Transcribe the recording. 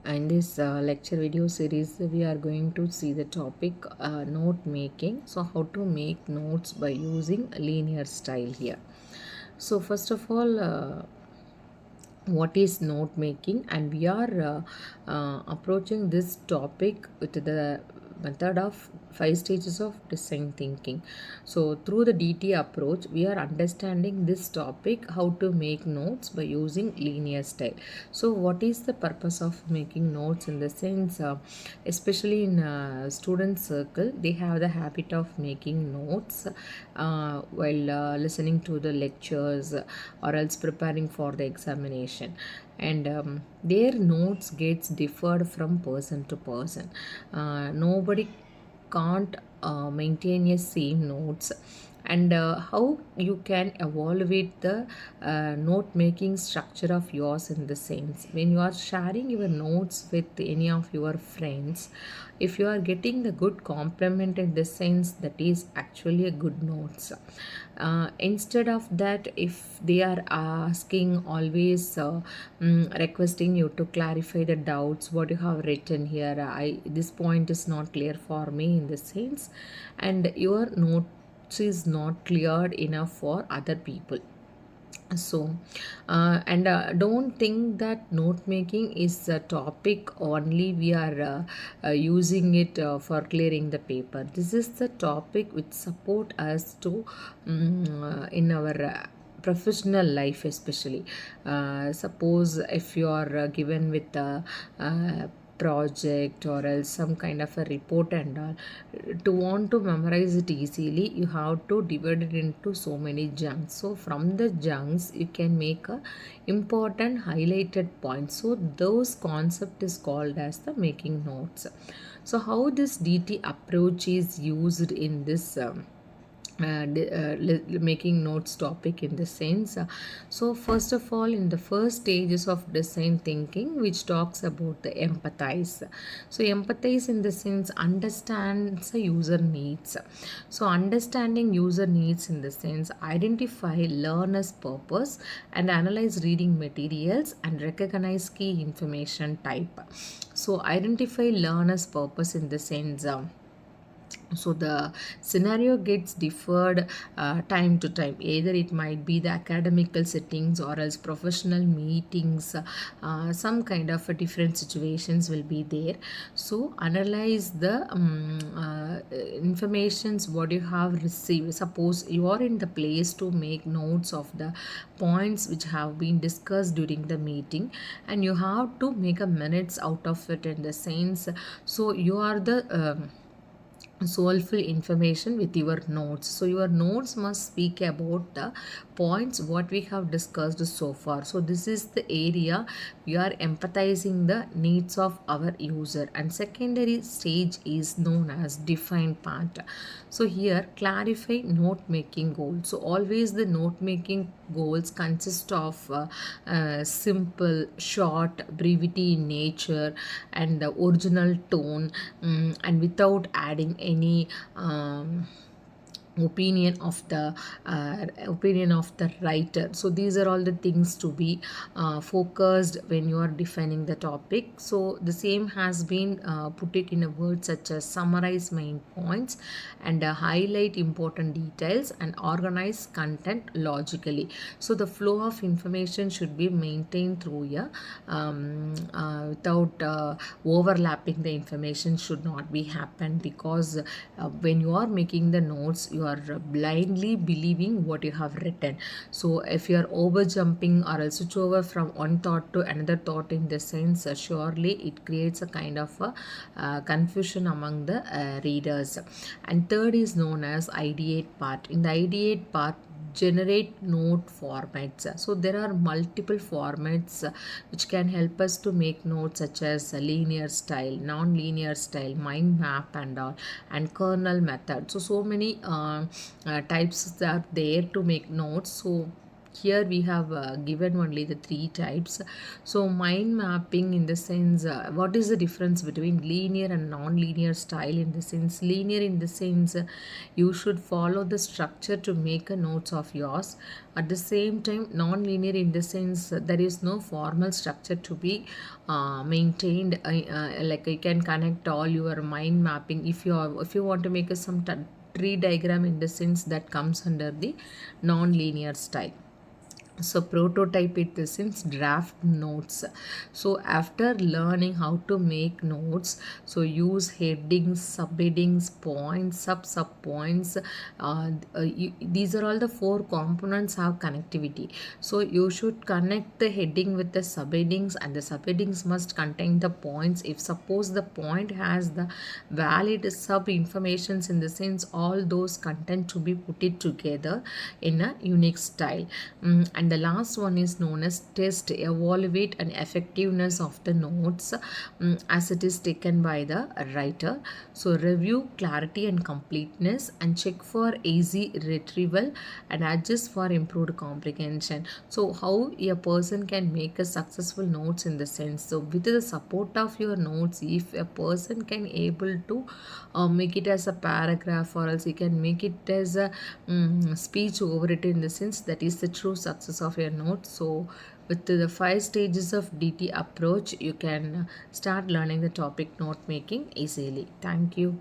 In this lecture video series, we are going to see the topic note making. So, how to make notes by using linear style here. So, first of all, what is note making, and we are approaching this topic with the method of 5 stages of design thinking. So through the DT approach we are understanding this topic, how to make notes by using linear style. So what is the purpose of making notes? In the sense, especially in student circle, they have the habit of making notes while listening to the lectures or else preparing for the examination, and their notes gets differed from person to person. Nobody can't maintain a same notes, and how you can evaluate the note making structure of yours. In the sense, when you are sharing your notes with any of your friends, if you are getting the good compliment, in the sense, that is actually a good notes. Instead of that, if they are asking always requesting you to clarify the doubts, what you have written here, I this point is not clear for me, in the sense, and your notes is not cleared enough for other people. So and don't think that note making is a topic only we are using it for clearing the paper. This is the topic which support us to in our professional life, especially. Suppose if you are given with a project or else some kind of a report and all, to want to memorize it easily, you have to divide it into so many chunks. So from the chunks you can make a important highlighted points. So those concept is called as the making notes. So how this DT approach is used in this making notes topic, in the sense, so first of all, in the first stages of design thinking, which talks about the empathize. So empathize, in the sense, understands the user needs. So understanding user needs, in the sense, identify learner's purpose and analyze reading materials and recognize key information type. So identify learner's purpose, in the sense, so the scenario gets deferred time to time. Either it might be the academical settings or else professional meetings, some kind of a different situations will be there. So analyze the informations what you have received. Suppose you are in the place to make notes of the points which have been discussed during the meeting, and you have to make a minutes out of it, in the sense, so you are the soulful information with your notes. So your notes must speak about the points what we have discussed so far. So this is the area we are empathizing the needs of our user, and secondary stage is known as define part. So here clarify note making goals. So always the note making goals consist of simple, short, brevity in nature, and the original tone, and without adding any opinion of the writer. So these are all the things to be focused when you are defining the topic. So the same has been put it in a word such as summarize main points and highlight important details and organize content logically. So the flow of information should be maintained through a without overlapping. The information should not be happen, because when you are making the notes, you are blindly believing what you have written. So if you are over jumping or else switch over from one thought to another thought, in the sense, surely it creates a kind of a confusion among the readers. And third is known as ideate part. In the ideate part, generate note formats. So there are multiple formats which can help us to make notes, such as linear style, non-linear style, mind map and all, and kernel method. So many types are there to make notes. So here we have given only the three types. So mind mapping, in the sense, what is the difference between linear and non-linear style? In the sense, linear in the sense, you should follow the structure to make a notes of yours. At the same time, non-linear in the sense, there is no formal structure to be maintained. Like you can connect all your mind mapping. If you want to make some tree diagram, in the sense, that comes under the non-linear style. So prototype it is in draft notes. So after learning how to make notes, so use headings, subheadings, points, sub points. These are all the four components have connectivity. So you should connect the heading with the subheadings, and the subheadings must contain the points. If suppose the point has the valid sub informations, in the sense, all those content to be put it together in a unique style. And the last one is known as test, evaluate an effectiveness of the notes as it is taken by the writer. So review clarity and completeness, and check for easy retrieval, and adjust for improved comprehension. So how a person can make a successful notes, in the sense, so with the support of your notes, if a person can able to make it as a paragraph, or else you can make it as a speech over it, in the sense, that is the true success of your note. So with the 5 stages of DT approach, you can start learning the topic note making easily. Thank you.